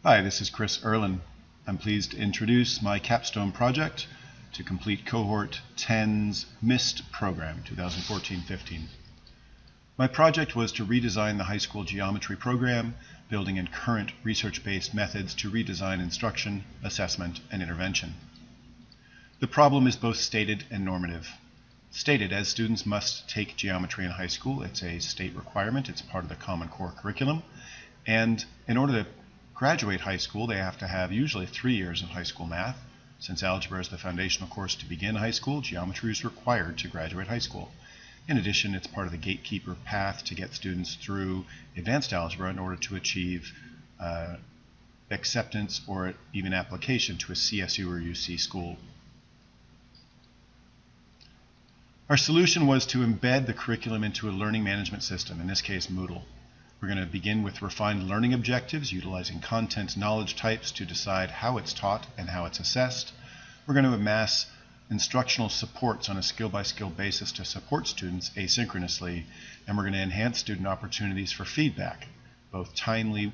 Hi, this is Chris Erlin. I'm pleased to introduce my Capstone project to complete Cohort 10's MIST program, 2014-15. My project was to redesign the high school geometry program, building in current research-based methods to redesign instruction, assessment, and intervention. The problem is both stated and normative. Stated, as students must take geometry in high school. It's a state requirement. It's part of the Common Core curriculum. And in order to graduate high school, they have to have usually 3 years of high school math. Since algebra is the foundational course to begin high school, geometry is required to graduate high school. In addition, it's part of the gatekeeper path to get students through advanced algebra in order to achieve acceptance or even application to a CSU or UC school. Our solution was to embed the curriculum into a learning management system, in this case Moodle. We're going to begin with refined learning objectives, utilizing content knowledge types to decide how it's taught and how it's assessed. We're going to amass instructional supports on a skill-by-skill basis to support students asynchronously, and we're going to enhance student opportunities for feedback, both timely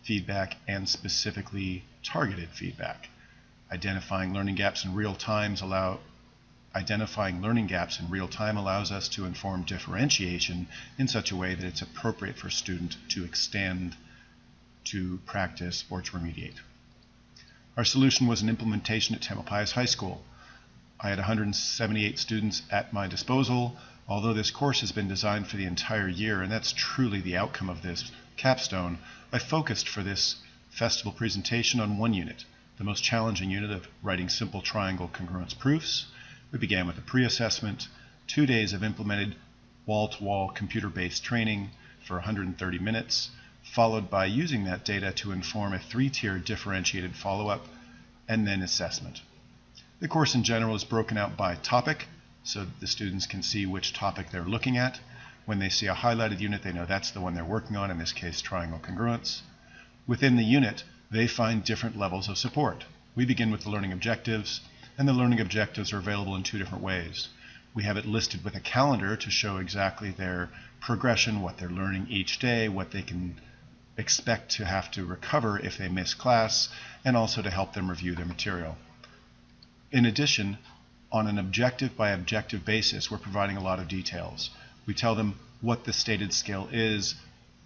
feedback and specifically targeted feedback. Identifying learning gaps in real time allows us to inform differentiation in such a way that it's appropriate for a student to extend, to practice, or to remediate. Our solution was an implementation at Tamalpais High School. I had 178 students at my disposal. Although this course has been designed for the entire year, and that's truly the outcome of this capstone, I focused for this festival presentation on one unit, the most challenging unit of writing simple triangle congruence proofs. We began with a pre-assessment, 2 days of implemented wall-to-wall computer-based training for 130 minutes, followed by using that data to inform a 3-tier differentiated follow-up, and then assessment. The course in general is broken out by topic, so that the students can see which topic they're looking at. When they see a highlighted unit, they know that's the one they're working on, in this case triangle congruence. Within the unit, they find different levels of support. We begin with the learning objectives, and the learning objectives are available in 2 different ways. We have it listed with a calendar to show exactly their progression, what they're learning each day, what they can expect to have to recover if they miss class, and also to help them review their material. In addition, on an objective by objective basis, we're providing a lot of details. We tell them what the stated skill is,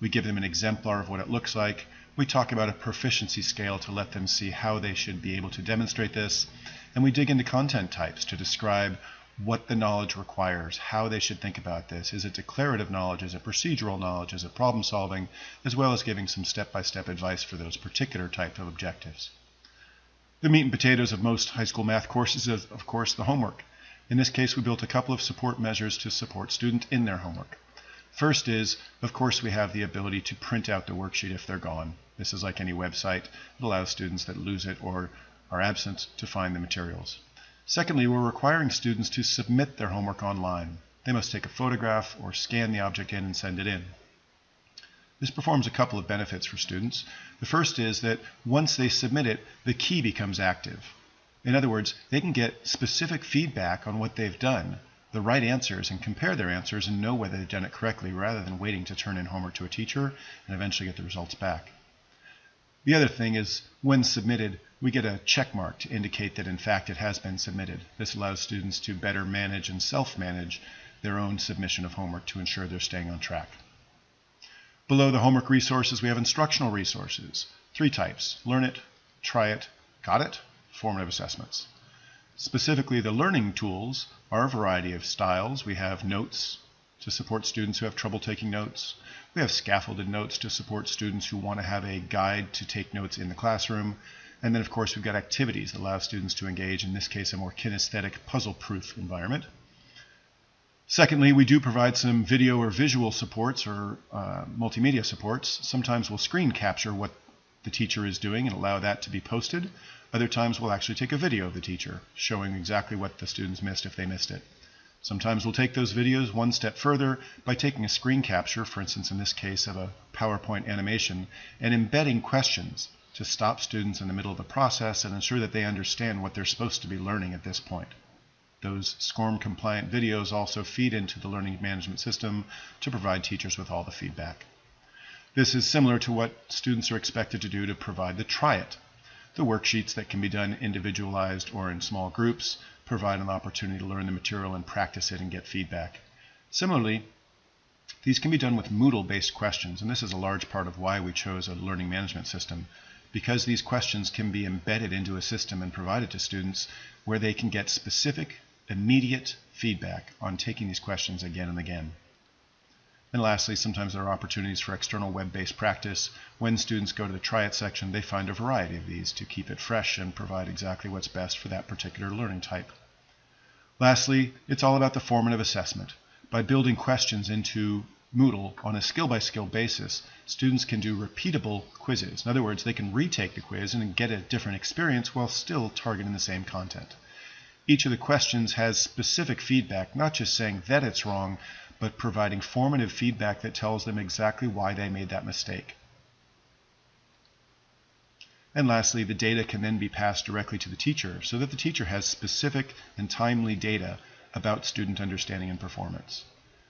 we give them an exemplar of what it looks like, we talk about a proficiency scale to let them see how they should be able to demonstrate this, and we dig into content types to describe what the knowledge requires, how they should think about this. Is it declarative knowledge? Is it procedural knowledge? Is it problem solving? As well as giving some step-by-step advice for those particular type of objectives. The meat and potatoes of most high school math courses is, of course, the homework. In this case, we built a couple of support measures to support students in their homework. First is, of course, we have the ability to print out the worksheet if they're gone. This is like any website. It allows students that lose it or are absent to find the materials. Secondly, we're requiring students to submit their homework online. They must take a photograph or scan the object in and send it in. This performs a couple of benefits for students. The first is that once they submit it, the key becomes active. In other words, they can get specific feedback on what they've done, the right answers, and compare their answers and know whether they've done it correctly rather than waiting to turn in homework to a teacher and eventually get the results back. The other thing is, when submitted, we get a check mark to indicate that in fact it has been submitted. This allows students to better manage and self-manage their own submission of homework to ensure they're staying on track. Below the homework resources, we have instructional resources. 3 types: learn it, try it, got it, formative assessments. Specifically, the learning tools are a variety of styles. We have notes to support students who have trouble taking notes. We have scaffolded notes to support students who want to have a guide to take notes in the classroom. And then, of course, we've got activities that allow students to engage, in this case, a more kinesthetic, puzzle-proof environment. Secondly, we do provide some video or visual supports or multimedia supports. Sometimes we'll screen capture what the teacher is doing and allow that to be posted. Other times we'll actually take a video of the teacher showing exactly what the students missed if they missed it. Sometimes we'll take those videos one step further by taking a screen capture, for instance in this case of a PowerPoint animation, and embedding questions to stop students in the middle of the process and ensure that they understand what they're supposed to be learning at this point. Those SCORM-compliant videos also feed into the learning management system to provide teachers with all the feedback. This is similar to what students are expected to do to provide the try it. The worksheets that can be done individualized or in small groups provide an opportunity to learn the material and practice it and get feedback. Similarly, these can be done with Moodle-based questions, and this is a large part of why we chose a learning management system, because these questions can be embedded into a system and provided to students where they can get specific, immediate feedback on taking these questions again and again. And lastly, sometimes there are opportunities for external web-based practice. When students go to the Try It section, they find a variety of these to keep it fresh and provide exactly what's best for that particular learning type. Lastly, it's all about the formative assessment. By building questions into Moodle on a skill-by-skill basis, students can do repeatable quizzes. In other words, they can retake the quiz and get a different experience while still targeting the same content. Each of the questions has specific feedback, not just saying that it's wrong, but providing formative feedback that tells them exactly why they made that mistake. And lastly, the data can then be passed directly to the teacher so that the teacher has specific and timely data about student understanding and performance.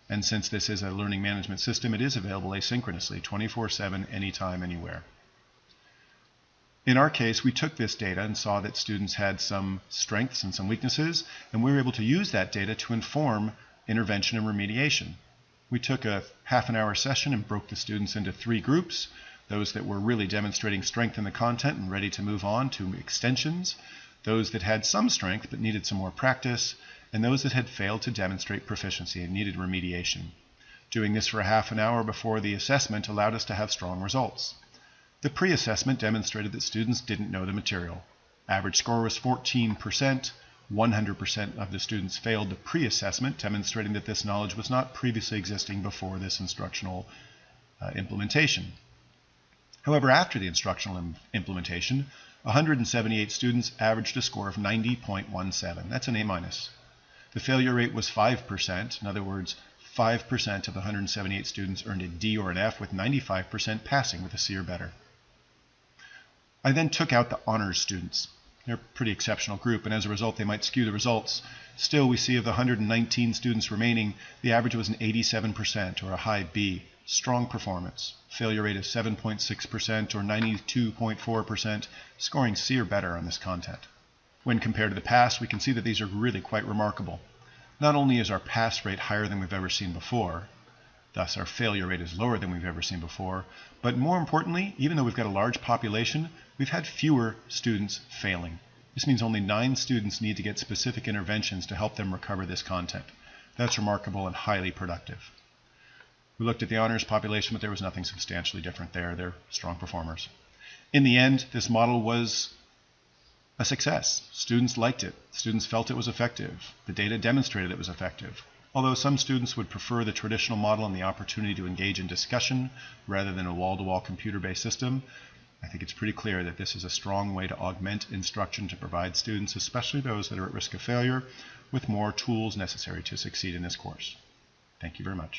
And since this is a learning management system, it is available asynchronously, 24/7, anytime, anywhere. In our case, we took this data and saw that students had some strengths and some weaknesses, and we were able to use that data to inform intervention and remediation. We took a half-an-hour session and broke the students into 3 groups, those that were really demonstrating strength in the content and ready to move on to extensions, those that had some strength but needed some more practice, and those that had failed to demonstrate proficiency and needed remediation. Doing this for a half an hour before the assessment allowed us to have strong results. The pre-assessment demonstrated that students didn't know the material. Average score was 14%. 100% of the students failed the pre-assessment, demonstrating that this knowledge was not previously existing before this instructional implementation. However, after the instructional implementation, 178 students averaged a score of 90.17. That's an A-. The failure rate was 5%. In other words, 5% of the 178 students earned a D or an F, with 95% passing with a C or better. I then took out the honors students. They're a pretty exceptional group, and as a result, they might skew the results. Still, we see of the 119 students remaining, the average was an 87%, or a high B. Strong performance. Failure rate of 7.6%, or 92.4%, scoring C or better on this content. When compared to the past, we can see that these are really quite remarkable. Not only is our pass rate higher than we've ever seen before, thus our failure rate is lower than we've ever seen before, but more importantly, even though we've got a large population, we've had fewer students failing. This means only 9 students need to get specific interventions to help them recover this content. That's remarkable and highly productive. We looked at the honors population, but there was nothing substantially different there. They're strong performers. In the end, this model was a success. Students liked it. Students felt it was effective. The data demonstrated it was effective. Although some students would prefer the traditional model and the opportunity to engage in discussion rather than a wall-to-wall computer-based system, I think it's pretty clear that this is a strong way to augment instruction to provide students, especially those that are at risk of failure, with more tools necessary to succeed in this course. Thank you very much.